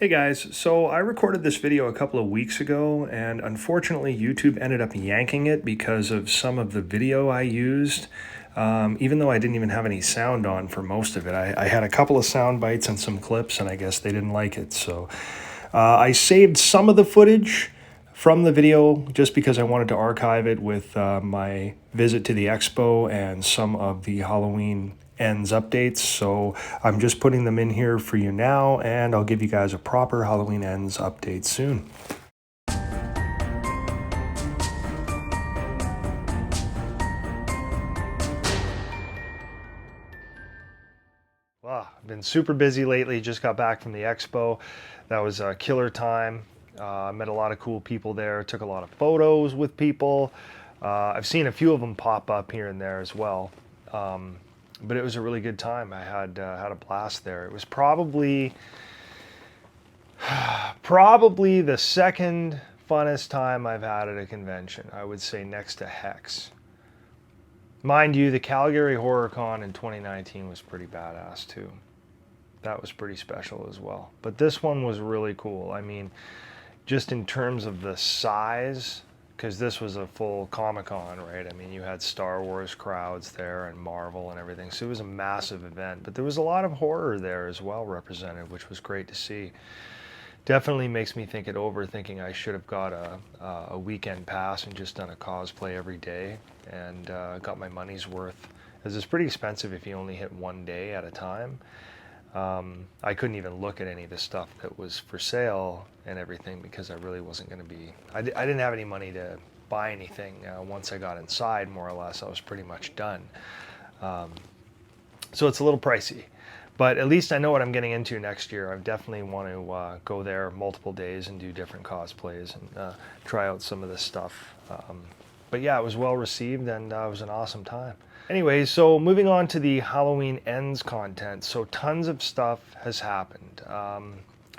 Hey guys, so I recorded this video a couple of weeks ago and unfortunately YouTube ended up yanking it because of some of the video I used. Even though I didn't even have any sound on for most of it. I had a couple of sound bites and some clips and I guess they didn't like it. So I saved some of the footage from the video just because I wanted to archive it with my visit to the expo and some of the Halloween ends updates. So I'm just putting them in here for you now, and I'll give you guys a proper Halloween ends update soon. Wow, I've been super busy lately. Just got back from the expo. That was a killer time. Met a lot of cool people there. Took a lot of photos with people. I've seen a few of them pop up here and there as well. But it was a really good time. I had a blast there. It was probably the second funnest time I've had at a convention. I would say next to Hex. Mind you, the Calgary HorrorCon in 2019 was pretty badass too. That was pretty special as well. But this one was really cool. I mean, just in terms of the size, because this was a full Comic-Con, right? I mean, you had Star Wars crowds there and Marvel and everything. So it was a massive event. But there was a lot of horror there as well represented, which was great to see. Definitely makes me think it over, thinking I should have got a weekend pass and just done a cosplay every day and got my money's worth. Because it's pretty expensive if you only hit one day at a time. I couldn't even look at any of the stuff that was for sale and everything because I really wasn't going to be, I didn't have any money to buy anything. Once I got inside, more or less, I was pretty much done. So it's a little pricey. But at least I know what I'm getting into next year. I definitely want to go there multiple days and do different cosplays and try out some of this stuff. But yeah, it was well received and it was an awesome time. Anyway, so moving on to the Halloween Ends content. So tons of stuff has happened.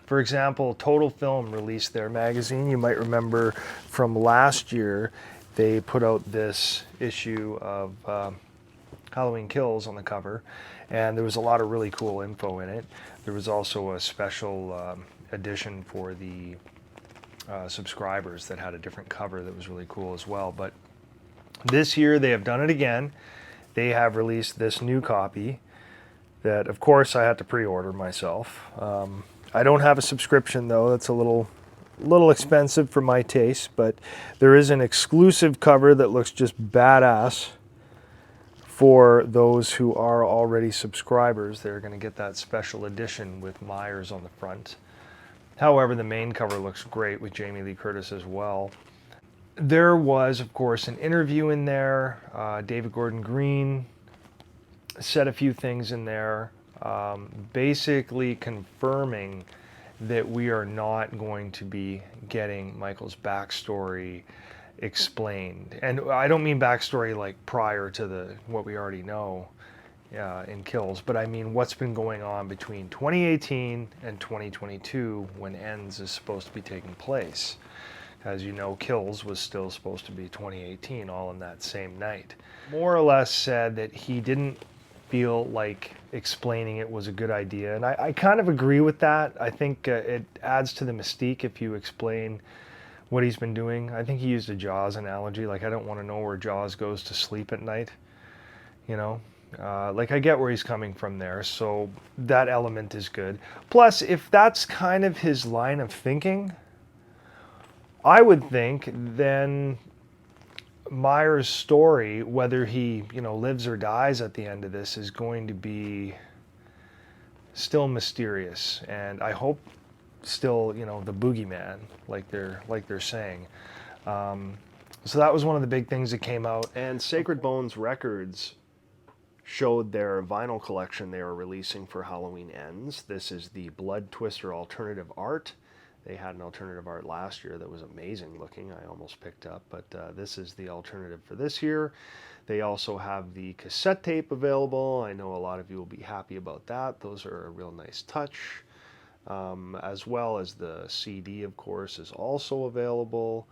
For example, Total Film released their magazine. You might remember from last year, they put out this issue of Halloween Kills on the cover, and there was a lot of really cool info in it. There was also a special edition for the subscribers that had a different cover that was really cool as well. But this year they have done it again. They have released this new copy that, of course, I had to pre-order myself. I don't have a subscription though. That's a little expensive for my taste, but there is an exclusive cover that looks just badass. For those who are already subscribers, they're going to get that special edition with Myers on the front. However, the main cover looks great with Jamie Lee Curtis as well. There was, of course, an interview in there. David Gordon Green said a few things in there, basically confirming that we are not going to be getting Michael's backstory explained. And I don't mean backstory like prior to what we already know in Kills, but I mean what's been going on between 2018 and 2022 when Ends is supposed to be taking place. As you know, Kills was still supposed to be 2018, all in that same night. More or less said that he didn't feel like explaining it was a good idea, and I kind of agree with that. I think it adds to the mystique if you explain what he's been doing. I think he used a Jaws analogy, like I don't want to know where Jaws goes to sleep at night, you know? Like I get where he's coming from there, so that element is good. Plus, if that's kind of his line of thinking, I would think then Myers' story, whether he, lives or dies at the end of this, is going to be still mysterious, and I hope still, the boogeyman, like they're saying. So that was one of the big things that came out. And Sacred Bones Records showed their vinyl collection they were releasing for Halloween Ends. This is the Blood Twister alternative art. They had an alternative art last year that was amazing looking. I almost picked up, but this is the alternative for this year. They also have the cassette tape available. I know a lot of you will be happy about that. Those are a real nice touch. As well as the CD, of course, is also available.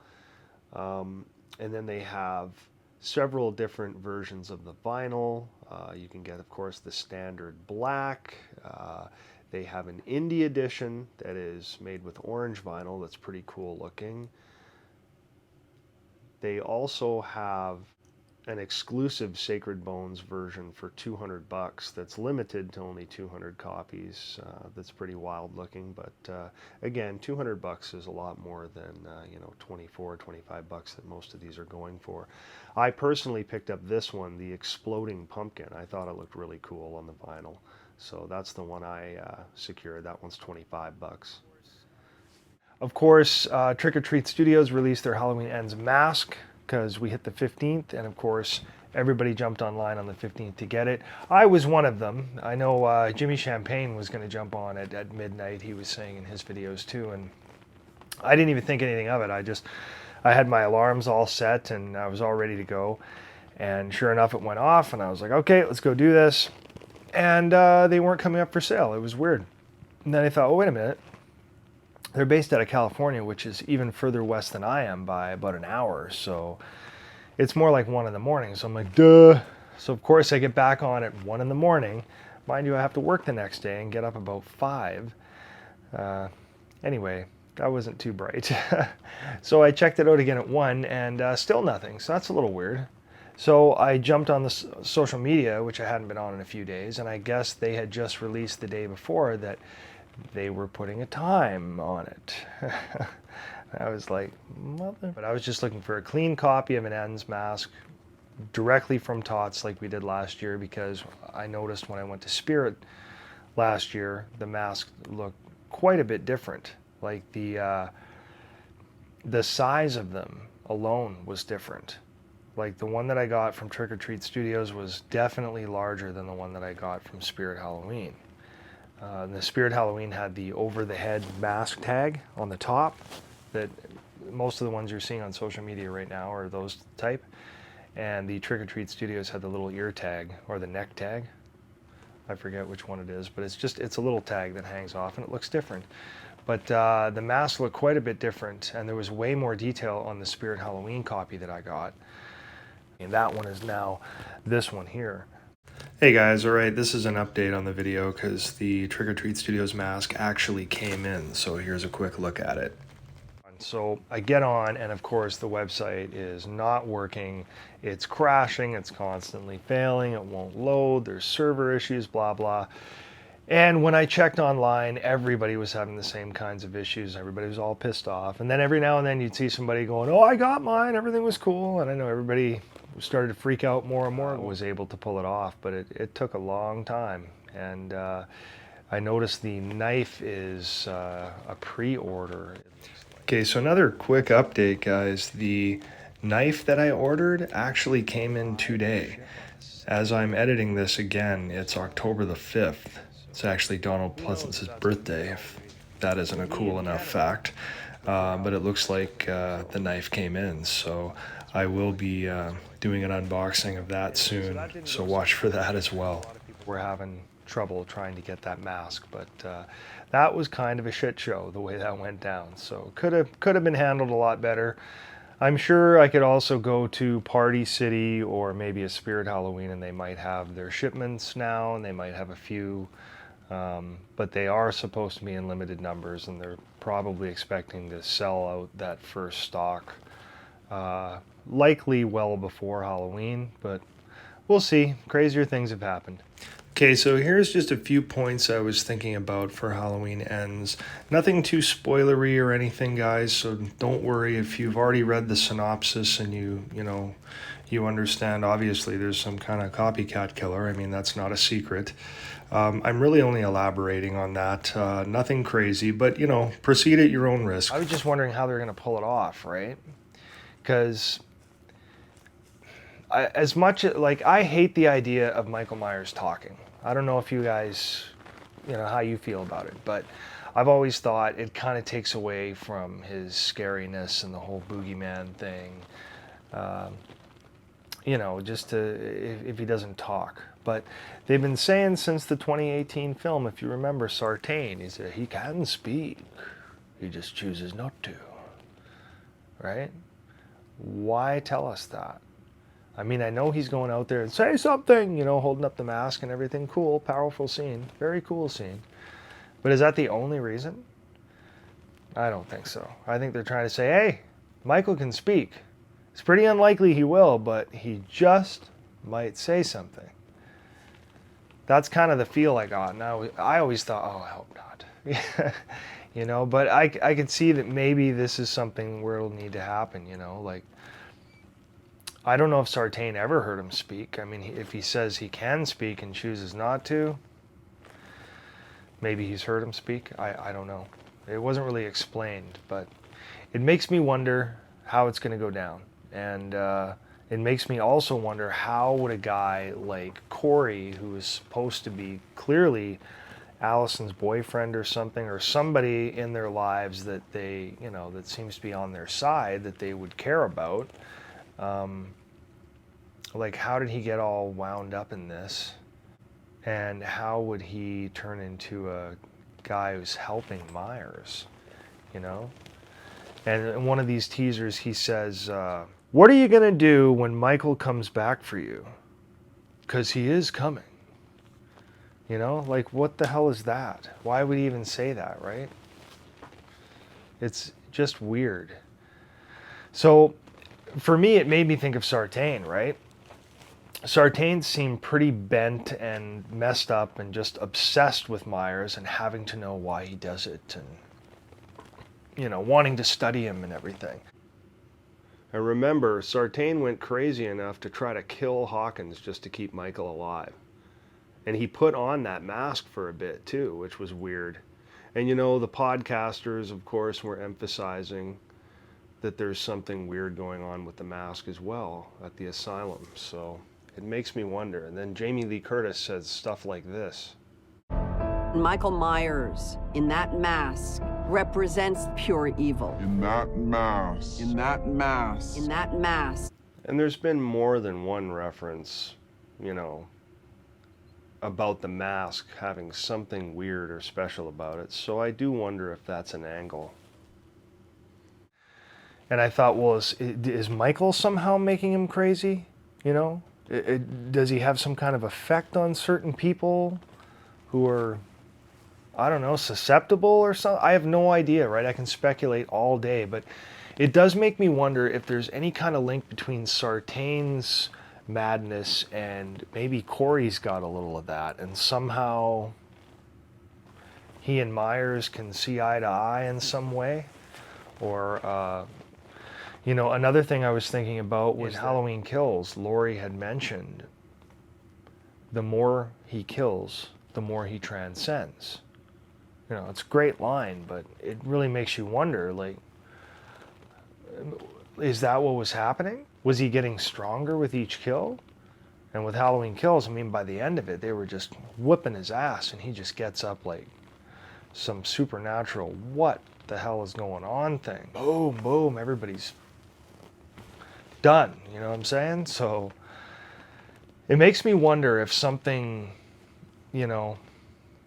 And then they have several different versions of the vinyl. You can get, of course, the standard black, They have an indie edition that is made with orange vinyl that's pretty cool looking. They also have an exclusive Sacred Bones version for $200 that's limited to only 200 copies. That's pretty wild looking, but again, $200 is a lot more than you know, 24, 25 bucks that most of these are going for. I personally picked up this one, the Exploding Pumpkin. I thought it looked really cool on the vinyl, so that's the one I secured. That one's 25 bucks. Of course, Trick or Treat Studios released their Halloween Ends mask because we hit the 15th, and of course, everybody jumped online on the 15th to get it. I was one of them. I know Jimmy Champagne was going to jump on it at midnight. He was saying in his videos too, and I didn't even think anything of it. I had my alarms all set, and I was all ready to go. And sure enough, it went off, and I was like, okay, let's go do this. And they weren't coming up for sale. It was weird. And then I thought, oh, wait a minute. They're based out of California, which is even further west than I am by about an hour. So it's more like 1 in the morning. So I'm like, duh. So of course I get back on at 1 in the morning. Mind you, I have to work the next day and get up about 5. Anyway, that wasn't too bright. So I checked it out again at 1 and still nothing. So that's a little weird. So I jumped on the social media, which I hadn't been on in a few days. And I guess they had just released the day before that they were putting a time on it. I was like, mother. But I was just looking for a clean copy of an Ends mask directly from Tots like we did last year, because I noticed when I went to Spirit last year, the mask looked quite a bit different. Like the size of them alone was different. Like the one that I got from Trick or Treat Studios was definitely larger than the one that I got from Spirit Halloween. The Spirit Halloween had the over-the-head mask tag on the top that most of the ones you're seeing on social media right now are those type. And the Trick or Treat Studios had the little ear tag, or the neck tag. I forget which one it is, but it's a little tag that hangs off and it looks different. But the mask looked quite a bit different, and there was way more detail on the Spirit Halloween copy that I got. And that one is now this one here. Hey guys, alright, this is an update on the video because the Trick or Treat Studios mask actually came in, so here's a quick look at it. So I get on, and of course the website is not working. It's crashing, it's constantly failing, it won't load, there's server issues, blah blah. And when I checked online, everybody was having the same kinds of issues. Everybody was all pissed off. And then every now and then you'd see somebody going, oh, I got mine, everything was cool. And I know everybody started to freak out more and more. I was able to pull it off, but it took a long time. And I noticed the knife is a pre-order. Okay, so another quick update, guys. The knife that I ordered actually came in today. As I'm editing this again, it's October the 5th. It's actually Donald Pleasance's birthday, if that isn't a cool enough fact. But it looks like the knife came in, so I will be doing an unboxing of that soon, so watch for that as well. We're having trouble trying to get that mask, but that was kind of a shit show the way that went down, so could have been handled a lot better. I'm sure I could also go to Party City or maybe a Spirit Halloween, and they might have their shipments now, and they might have a few, but they are supposed to be in limited numbers, and they're probably expecting to sell out that first stock likely well before Halloween, but we'll see. Crazier things have happened. Okay, so here's just a few points I was thinking about for Halloween Ends. Nothing too spoilery or anything, guys, so don't worry if you've already read the synopsis and you understand. Obviously there's some kind of copycat killer. I mean, that's not a secret. I'm really only elaborating on that. Nothing crazy, but proceed at your own risk. I was just wondering how they're going to pull it off, right? Because I hate the idea of Michael Myers talking. I don't know if you guys, how you feel about it, but I've always thought it kind of takes away from his scariness and the whole boogeyman thing. If he doesn't talk. But they've been saying since the 2018 film, if you remember Sartain, he said he can speak, he just chooses not to. Right? Why tell us that? I mean, I know he's going out there and say something, holding up the mask and everything. Cool, powerful scene, very cool scene. But is that the only reason? I don't think so. I think they're trying to say, hey, Michael can speak. It's pretty unlikely he will, but he just might say something. That's kind of the feel I got. Now, I always thought, oh, I hope not. You know, but I could see that maybe this is something where it'll need to happen, you know, like, I don't know if Sartain ever heard him speak. I mean, if he says he can speak and chooses not to, maybe he's heard him speak. I don't know. It wasn't really explained, but it makes me wonder how it's going to go down. And it makes me also wonder, how would a guy like Corey, who is supposed to be clearly Allison's boyfriend or something, or somebody in their lives that they, you know, that seems to be on their side, that they would care about, like, how did he get all wound up in this? And how would he turn into a guy who's helping Myers, you know? And in one of these teasers, he says, what are you going to do when Michael comes back for you? Because he is coming. You know, like, what the hell is that? Why would he even say that, right? It's just weird. So, for me, it made me think of Sartain, right? Sartain seemed pretty bent and messed up and just obsessed with Myers and having to know why he does it and, you know, wanting to study him and everything. And remember, Sartain went crazy enough to try to kill Hawkins just to keep Michael alive. And he put on that mask for a bit too, which was weird. And you know, the podcasters, of course, were emphasizing that there's something weird going on with the mask as well at the asylum. So it makes me wonder. And then Jamie Lee Curtis says stuff like this. Michael Myers, in that mask, represents pure evil. In that mask. In that mask. In that mask. And there's been more than one reference, you know, about the mask having something weird or special about it. So I do wonder if that's an angle. And I thought, well, is Michael somehow making him crazy? You know, does he have some kind of effect on certain people who are, I don't know, susceptible or something? I have no idea, right? I can speculate all day, but it does make me wonder if there's any kind of link between Sartain's madness and maybe Corey's got a little of that, and somehow he and Myers can see eye to eye in some way. Or you know, another thing I was thinking about was Halloween Kills. Laurie had mentioned the more he kills, the more he transcends. You know, it's a great line, but it really makes you wonder, like, is that what was happening? Was he getting stronger with each kill? And with Halloween Kills, I mean, by the end of it, they were just whipping his ass, and he just gets up like some supernatural, what the hell is going on thing. Boom, boom, everybody's done, you know what I'm saying? So it makes me wonder if something, you know,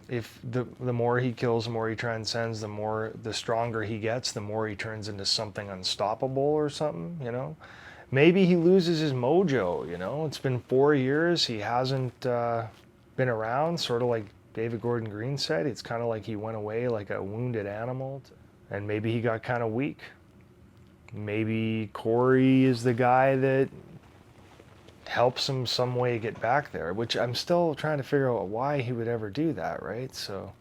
if the more he kills, the more he transcends, the stronger he gets, the more he turns into something unstoppable or something, you know? Maybe he loses his mojo, you know? It's been 4 years, he hasn't been around, sort of like David Gordon Green said. It's kind of like he went away like a wounded animal, and maybe he got kind of weak. Maybe Corey is the guy that helps him some way get back there, which I'm still trying to figure out why he would ever do that, right? So,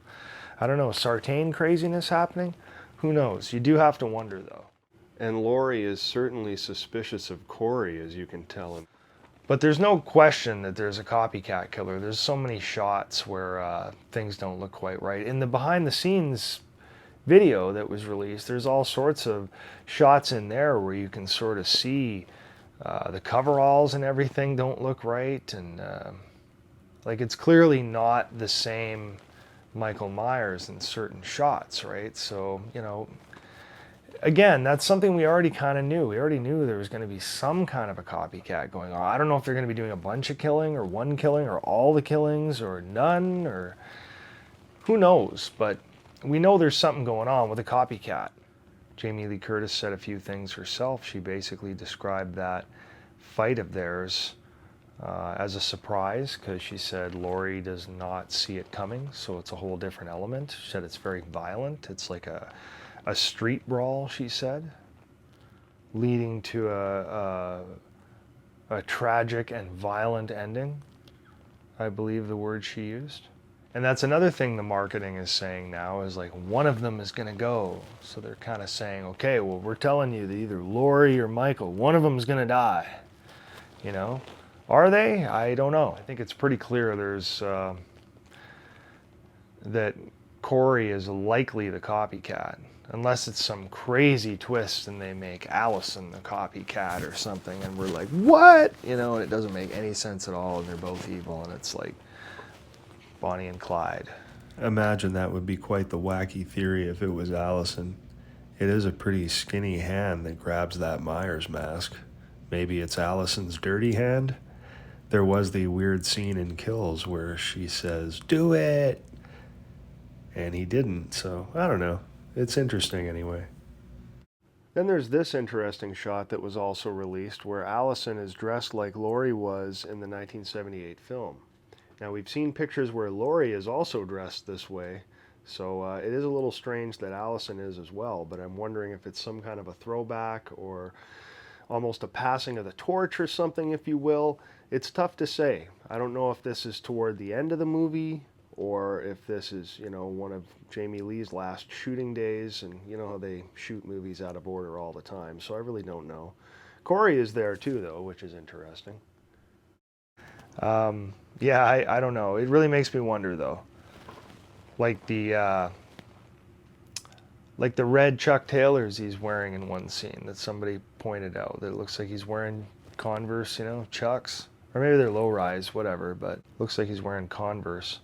I don't know, Sartain craziness happening? Who knows? You do have to wonder, though. And Laurie is certainly suspicious of Corey, as you can tell him. But there's no question that there's a copycat killer. There's so many shots where things don't look quite right. In the behind-the-scenes video that was released, there's all sorts of shots in there where you can sort of see the coveralls and everything don't look right, and like, it's clearly not the same Michael Myers in certain shots, right? So, you know, again, that's something we already kind of knew. We already knew there was going to be some kind of a copycat going on. I don't know if they're going to be doing a bunch of killing, or one killing, or all the killings, or none, or who knows, but we know there's something going on with a copycat. Jamie Lee Curtis said a few things herself. She basically described that fight of theirs as a surprise, because she said Laurie does not see it coming, so it's a whole different element. She said it's very violent. It's like a street brawl, she said, leading to a tragic and violent ending, I believe the word she used. And that's another thing the marketing is saying now, is like one of them is going to go. So they're kind of saying, okay, well, we're telling you that either Laurie or Michael, one of them is going to die. You know, are they? I don't know. I think it's pretty clear there's that Corey is likely the copycat, unless it's some crazy twist and they make Allison the copycat or something, and we're like, what? You know, and it doesn't make any sense at all, and they're both evil, and it's like Bonnie and Clyde. Imagine that would be quite the wacky theory if it was Allison. It is a pretty skinny hand that grabs that Myers mask. Maybe it's Allison's dirty hand? There was the weird scene in Kills where she says, "Do it!" And he didn't, so I don't know. It's interesting anyway. Then there's this interesting shot that was also released where Allison is dressed like Laurie was in the 1978 film. Now, we've seen pictures where Laurie is also dressed this way, so it is a little strange that Allison is as well, but I'm wondering if it's some kind of a throwback or almost a passing of the torch or something, if you will. It's tough to say. I don't know if this is toward the end of the movie or if this is, you know, one of Jamie Lee's last shooting days, and you know how they shoot movies out of order all the time, so I really don't know. Corey is there too, though, which is interesting. Yeah, I don't know. It really makes me wonder, though. Like the red Chuck Taylors he's wearing in one scene that somebody pointed out. That it looks like he's wearing Converse, you know, Chucks. Or maybe they're low-rise, whatever, but looks like he's wearing Converse.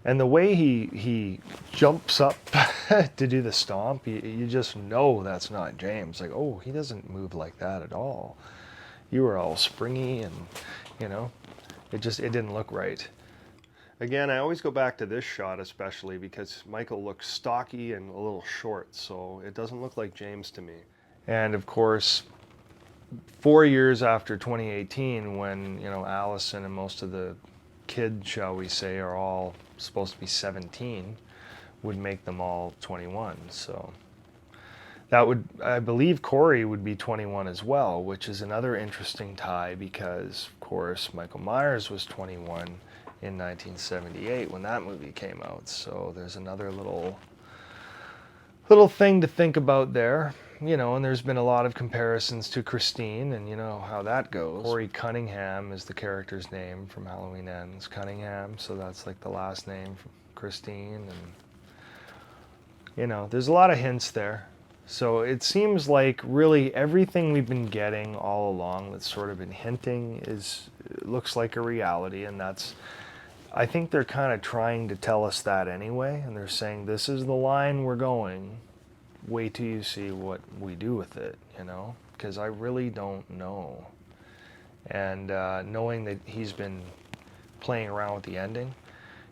And the way he jumps up to do the stomp, you just know that's not James. Like, oh, he doesn't move like that at all. You were all springy and, you know, it didn't look right. Again, I always go back to this shot especially because Michael looks stocky and a little short, so it doesn't look like James to me. And of course, 4 years after 2018, when, you know, Allison and most of the kids, shall we say, are all supposed to be 17, would make them all 21. So that would, I believe Corey would be 21 as well, which is another interesting tie because, of course, Michael Myers was 21 in 1978 when that movie came out. So there's another little thing to think about there. You know, and there's been a lot of comparisons to Christine, and you know how that goes. Corey Cunningham is the character's name from Halloween Ends, Cunningham, so that's like the last name from Christine, and you know, there's a lot of hints there. So it seems like really everything we've been getting all along that's sort of been hinting looks like a reality, and that's, I think they're kind of trying to tell us that anyway, and they're saying this is the line we're going. Wait till you see what we do with it, you know, because I really don't know. And knowing that he's been playing around with the ending,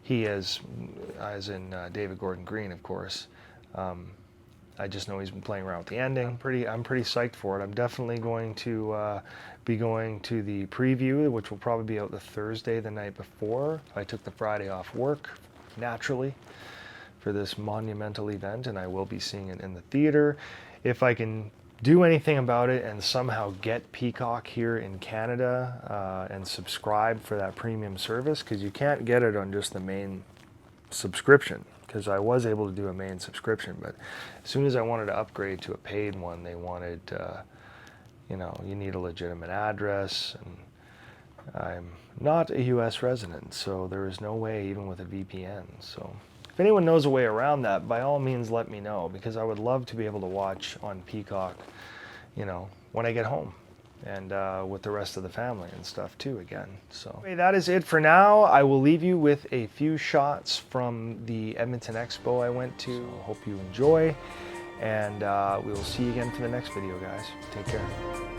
he is, as in David Gordon Green, of course. I just know he's been playing around with the ending. I'm pretty psyched for it. I'm definitely going to be going to the preview, which will probably be out the Thursday the night before. I took the Friday off work, naturally, for this monumental event, and I will be seeing it in the theater. If I can do anything about it and somehow get Peacock here in Canada and subscribe for that premium service, because you can't get it on just the main subscription, because I was able to do a main subscription, but as soon as I wanted to upgrade to a paid one, they wanted, you know, you need a legitimate address, and I'm not a US resident, so there is no way, even with a VPN. So if anyone knows a way around that, by all means let me know, because I would love to be able to watch on Peacock, you know, when I get home, and with the rest of the family and stuff too again. So anyway, that is it for now. I will leave you with a few shots from the Edmonton Expo I went to. So hope you enjoy, and we will see you again for the next video, guys. Take care.